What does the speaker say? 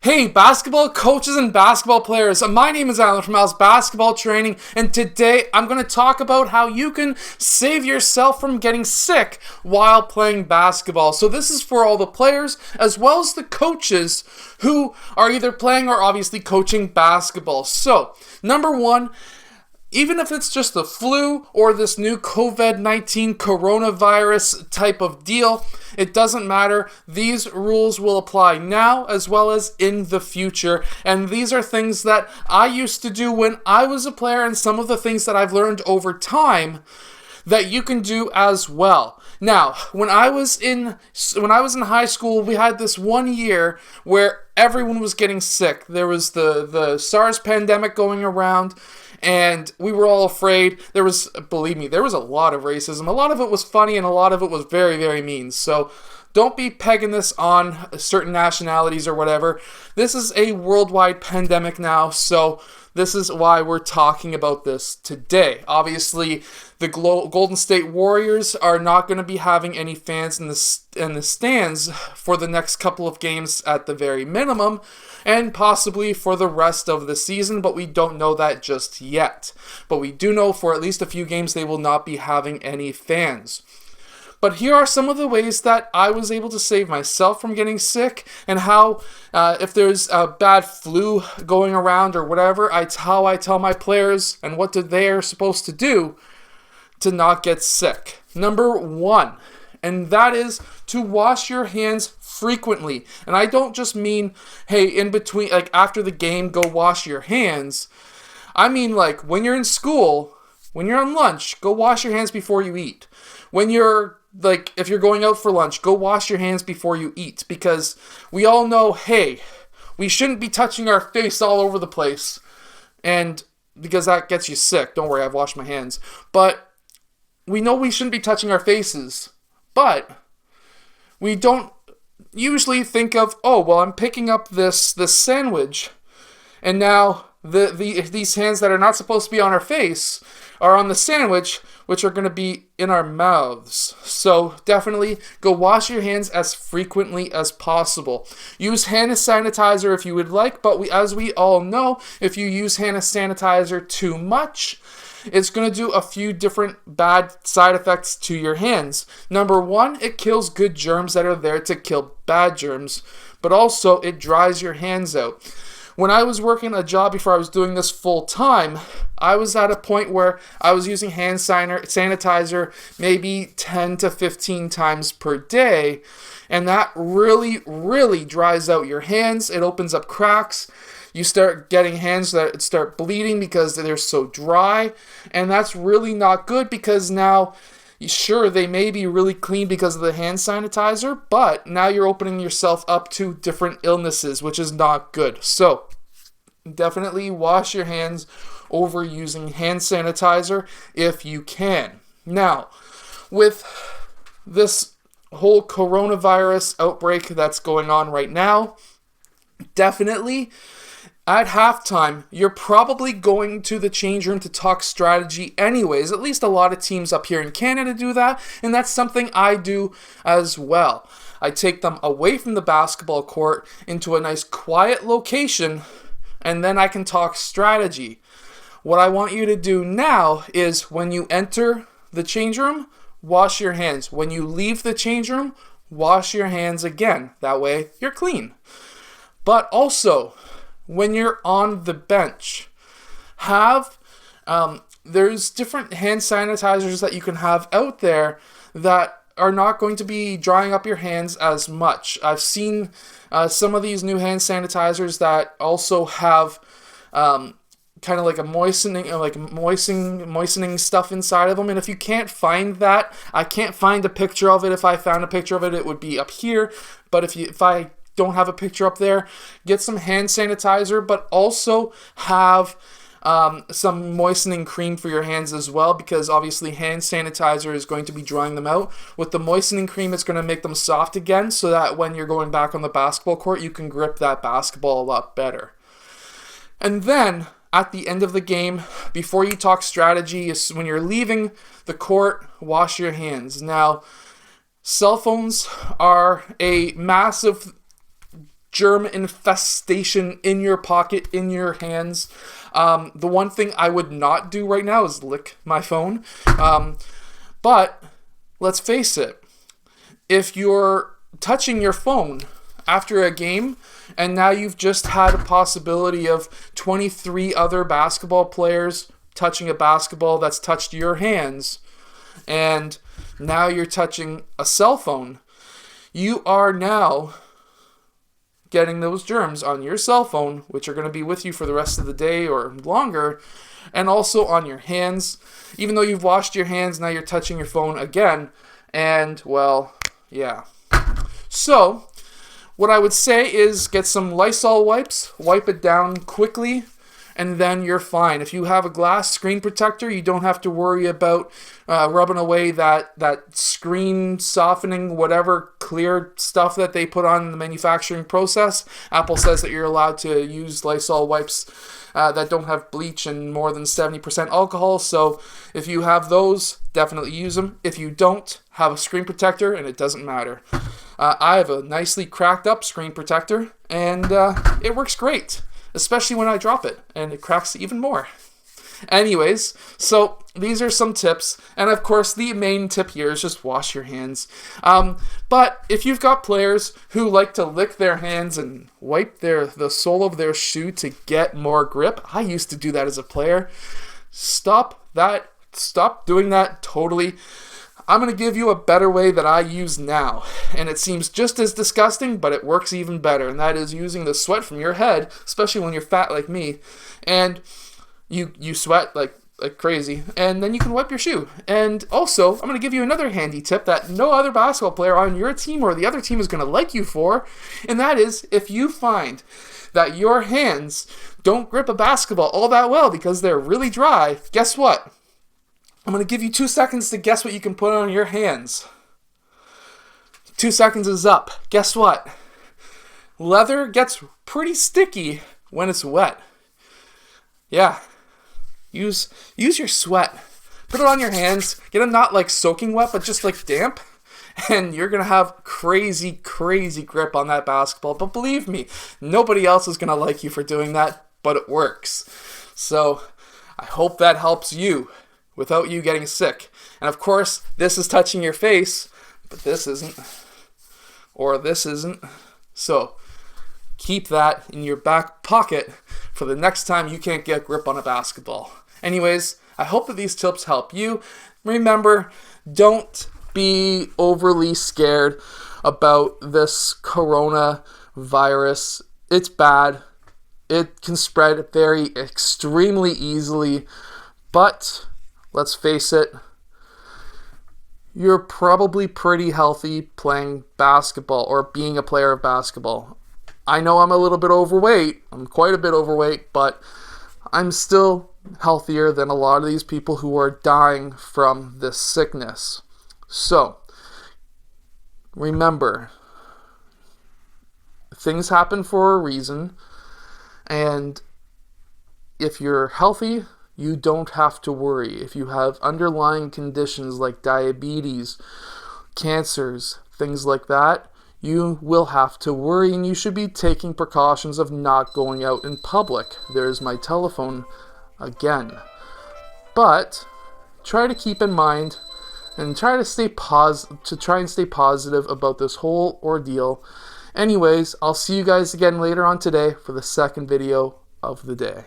Hey, basketball coaches and basketball players. My name is Alan from Al's Basketball Training, and today I'm going to talk about how you can save yourself from getting sick while playing basketball. So this is for all the players as well as the coaches who are either playing or obviously coaching basketball. So, number one, even if it's just the flu or this new COVID-19 coronavirus type of deal, it doesn't matter. These rules will apply now as well as in the future. And these are things that I used to do when I was a player and some of the things that I've learned over time that you can do as well. Now, when I was in high school, we had this one year where everyone was getting sick. There was the SARS pandemic going around, and we were all afraid. Believe me, there was a lot of racism. A lot of it was funny, and a lot of it was very, very mean. So don't be pegging this on certain nationalities or whatever. This is a worldwide pandemic now, so this is why we're talking about this today. Obviously, the Golden State Warriors are not going to be having any fans in the stands for the next couple of games at the very minimum, and possibly for the rest of the season, but we don't know that just yet. But we do know for at least a few games they will not be having any fans. But here are some of the ways that I was able to save myself from getting sick, and how if there's a bad flu going around or whatever, how I tell my players and what they are supposed to do to not get sick. Number one, and that is to wash your hands frequently. And I don't just mean, hey, in between, like after the game, go wash your hands. I mean, like when you're in school, when you're on lunch, go wash your hands before you eat. When you're if you're going out for lunch, go wash your hands before you eat, because we all know, hey, we shouldn't be touching our face all over the place, and because that gets you sick. Don't worry, I've washed my hands. But we know we shouldn't be touching our faces, but we don't usually think of, oh, well, I'm picking up this sandwich, and now these hands that are not supposed to be on our face are on the sandwich, which are going to be in our mouths. So definitely go wash your hands as frequently as possible. Use hand sanitizer if you would like, but as we all know, if you use hand sanitizer too much, it's going to do a few different bad side effects to your hands. Number one, it kills good germs that are there to kill bad germs, but also it dries your hands out. When I was working a job before I was doing this full time, I was at a point where I was using hand sanitizer maybe 10 to 15 times per day, and that really, really dries out your hands. It opens up cracks. You start getting hands that start bleeding because they're so dry, and that's really not good, because now, sure, they may be really clean because of the hand sanitizer, but now you're opening yourself up to different illnesses, which is not good. So definitely wash your hands over using hand sanitizer if you can. Now, with this whole coronavirus outbreak that's going on right now, definitely at halftime, you're probably going to the change room to talk strategy anyways. At least a lot of teams up here in Canada do that, and that's something I do as well. I take them away from the basketball court into a nice quiet location, and then I can talk strategy. What I want you to do now is, when you enter the change room, wash your hands. When you leave the change room, wash your hands again. That way, you're clean. But also, when you're on the bench, there's different hand sanitizers that you can have out there that are not going to be drying up your hands as much. I've seen some of these new hand sanitizers that also have kind of like a moistening stuff inside of them. And if you can't find that, I can't find a picture of it. If I found a picture of it, it would be up here. But if I don't have a picture up there, get some hand sanitizer, but also have some moistening cream for your hands as well, because obviously hand sanitizer is going to be drying them out. With the moistening cream, it's going to make them soft again, so that when you're going back on the basketball court, you can grip that basketball a lot better. And then at the end of the game, before you talk strategy, is when you're leaving the court, wash your hands. Now, cell phones are a massive germ infestation in your pocket, in your hands. The one thing I would not do right now is lick my phone. But let's face it, if you're touching your phone after a game and now you've just had a possibility of 23 other basketball players touching a basketball that's touched your hands, and now you're touching a cell phone, you are now getting those germs on your cell phone, which are going to be with you for the rest of the day or longer, and also on your hands. Even though you've washed your hands, now you're touching your phone again, and, well, yeah. So, what I would say is get some Lysol wipes, wipe it down quickly, and then you're fine. If you have a glass screen protector, you don't have to worry about rubbing away that screen softening, whatever clear stuff that they put on in the manufacturing process. Apple says that you're allowed to use Lysol wipes that don't have bleach and more than 70% alcohol. So if you have those, definitely use them. If you don't, have a screen protector, and it doesn't matter. I have a nicely cracked up screen protector, and it works great. Especially when I drop it, and it cracks even more. Anyways, so these are some tips, and of course the main tip here is just wash your hands. But if you've got players who like to lick their hands and wipe the sole of their shoe to get more grip, I used to do that as a player. Stop that. Stop doing that totally. I'm going to give you a better way that I use now, and it seems just as disgusting, but it works even better, and that is using the sweat from your head, especially when you're fat like me, and you sweat like crazy, and then you can wipe your shoe. And also, I'm going to give you another handy tip that no other basketball player on your team or the other team is going to like you for, and that is if you find that your hands don't grip a basketball all that well because they're really dry, guess what? I'm going to give you 2 seconds to guess what you can put on your hands. 2 seconds is up. Guess what? Leather gets pretty sticky when it's wet. Yeah. Use your sweat. Put it on your hands. Get them not like soaking wet, but just like damp. And you're going to have crazy, crazy grip on that basketball. But believe me, nobody else is going to like you for doing that, but it works. So I hope that helps you without you getting sick. And of course, this is touching your face, but this isn't. Or this isn't. So, keep that in your back pocket for the next time you can't get grip on a basketball. Anyways, I hope that these tips help you. Remember, don't be overly scared about this coronavirus. It's bad. It can spread very extremely easily, but let's face it, you're probably pretty healthy playing basketball or being a player of basketball. I know I'm a little bit overweight. I'm quite a bit overweight, but I'm still healthier than a lot of these people who are dying from this sickness. So, remember, things happen for a reason, and if you're healthy, you don't have to worry. If you have underlying conditions like diabetes, cancers, things like that, you will have to worry, and you should be taking precautions of not going out in public. There's my telephone again. But try to keep in mind and try to stay positive about this whole ordeal. Anyways, I'll see you guys again later on today for the second video of the day.